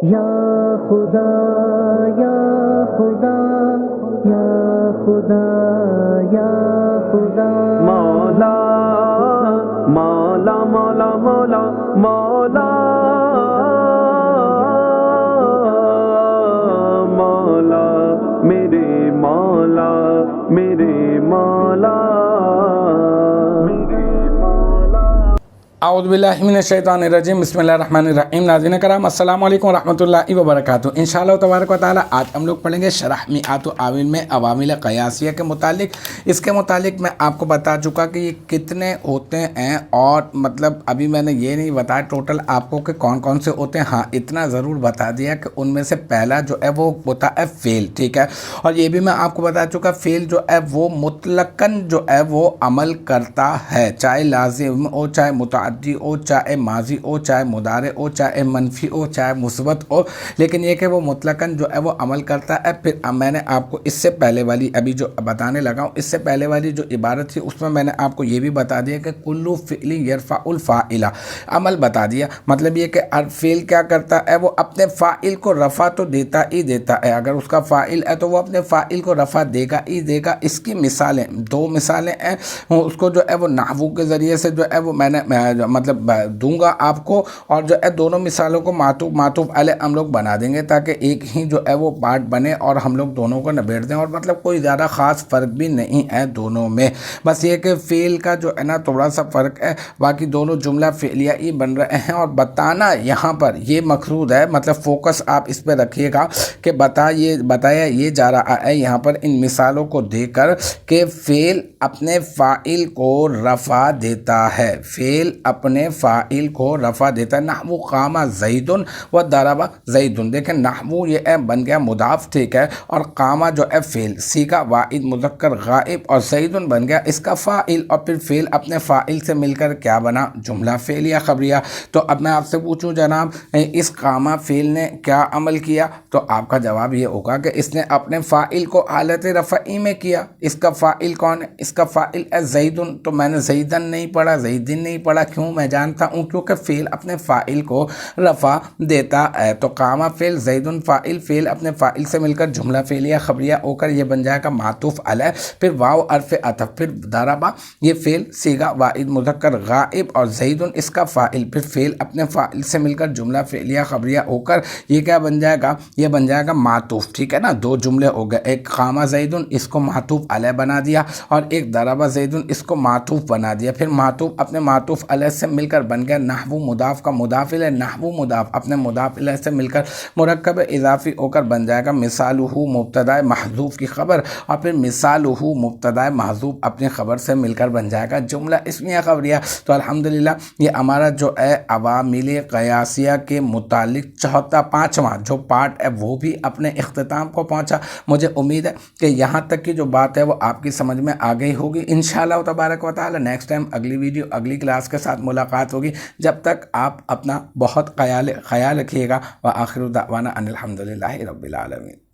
یا خدا یا خدا یا خدا یا خدا مولا مولا مولا مولا مولا مولا میرے مولا میرے مولا اعوذ باللہ من الشیطان الرجیم بسم اللہ الرحمن الرحیم۔ ناظرین کرام السلام علیکم ورحمۃ اللہ وبرکاتہ۔ انشاءاللہ تبارک و تعالی آج ہم لوگ پڑھیں گے شرح میعات العوامل میں عوامل قیاسیہ کے متعلق۔ اس کے متعلق میں آپ کو بتا چکا کہ یہ کتنے ہوتے ہیں، اور مطلب ابھی میں نے یہ نہیں بتایا ٹوٹل آپ کو کہ کون کون سے ہوتے ہیں۔ ہاں اتنا ضرور بتا دیا کہ ان میں سے پہلا جو ہے وہ ہوتا ہے فعل، ٹھیک ہے۔ اور یہ بھی میں آپ کو بتا چکا فعل جو ہے وہ مطلقاً جو ہے وہ عمل کرتا ہے، چاہے لازم ہو، چاہے متعدی ہو، چاہے ماضی ہو، چاہے مضارع ہو، چاہے منفی ہو، چاہے مثبت ہو، لیکن یہ کہ وہ مطلقاً جو ہے وہ عمل کرتا ہے۔ پھر میں نے آپ کو اس سے پہلے والی ابھی جو بتانے لگا ہوں، اس سے پہلے والی جو عبارت تھی اس میں نے آپ کو یہ بھی بتا دیا کہ کل فعل یرفع الفاعل، عمل بتا دیا۔ مطلب یہ کہ ہر فعل کیا کرتا ہے، وہ اپنے فاعل کو رفع تو دیتا ہی دیتا ہے۔ اگر اس کا فاعل ہے تو وہ اپنے فاعل کو رفع دے گا ہی دے گا۔ اس کی مثالیں دو مثالیں ہیں، اس کو جو ہے وہ نحو کے ذریعے سے جو ہے وہ میں نے مطلب دوں گا آپ کو، اور جو ہے دونوں مثالوں کو معطوف علیہ ہم لوگ بنا دیں گے تاکہ ایک ہی جو ہے وہ پارٹ بنے اور ہم لوگ دونوں کو نبیڑ دیں، اور مطلب کوئی زیادہ خاص فرق بھی نہیں ہے دونوں میں، بس یہ کہ فعل کا جو ہے نا تھوڑا سا فرق ہے، باقی دونوں جملہ فعلیہ ہی بن رہے ہیں۔ اور بتانا یہاں پر یہ مقصود ہے، مطلب فوکس آپ اس پہ رکھیے گا کہ بتایا یہ جا رہا ہے یہاں پر ان مثالوں کو دے کر کہ فعل اپنے فاعل کو رفع دیتا ہے، فعل اپنے فاعل کو رفع دیتا ہے۔ نحو قام زید و ضرب زید، دیکھیں نحو یہ بن گیا مضاف، ٹھیک ہے، اور قام جو ہے فعل سیگا واحد مذکر غائب، اور زید بن گیا اس کا فاعل، اور پھر فعل اپنے فاعل سے مل کر کیا بنا، جملہ فعلیہ خبریہ۔ تو اب میں آپ سے پوچھوں جناب اس قام فعل نے کیا عمل کیا، تو آپ کا جواب یہ ہوگا کہ اس نے اپنے فاعل کو حالت رفعی میں کیا۔ اس کا فاعل کون ہے، اس کا فاعل ہے زید، تو میں نے زیدن نہیں پڑھا، زیدن نہیں پڑھا، کیوں؟ میں جانتا ہوں کیونکہ فعل اپنے فاعل کو رفع دیتا ہے۔ تو قام فعل، زید فاعل، فعل اپنے فاعل سے مل کر جملہ فعلیہ خبریہ ہو کر یہ بن جائے گا معطوف علیہ، پھر واو حرف عطف، پھر ضربہ یہ فعل صیغہ واحد مذکر غائب، اور زید اس کا فاعل، پھر فعل اپنے فاعل سے مل کر جملہ فعلیہ خبریہ ہو کر یہ کیا بن جائے گا، یہ بن جائے گا معطوف، ٹھیک ہے نا۔ دو جملے ہو گئے، ایک قام زید اس کو معطوف علیہ بنا دیا، اور ایک ضربہ زید اس کو معطوف بنا دیا، پھر معطوف اپنے معطوف علیہ سے مل کر بن گیا نحو مضاف کا مضاف الیہ، نحو مضاف اپنے مضاف الیہ سے مل کر مرکب اضافی ہو کر بن جائے گا مثالہ مبتدا محذوف کی خبر، اور پھر مثالہ مبتدا محذوف اپنی خبر سے مل کر بن جائے گا جملہ اسمیہ خبریہ۔ تو الحمدللہ یہ ہمارا جو ہے عوامل قیاسیہ کے متعلق چوتھا پانچواں جو پارٹ ہے وہ بھی اپنے اختتام کو پہنچا۔ مجھے امید ہے کہ یہاں تک کی جو بات ہے وہ آپ کی سمجھ میں آ گئی ہوگی۔ انشاءاللہ تبارک و تعالی نیکسٹ ٹائم اگلی ویڈیو اگلی کلاس کے ساتھ ملاقات ہوگی۔ جب تک آپ اپنا بہت خیال رکھیے گا۔ وآخر دعوانا ان الحمدللہ رب العالمین۔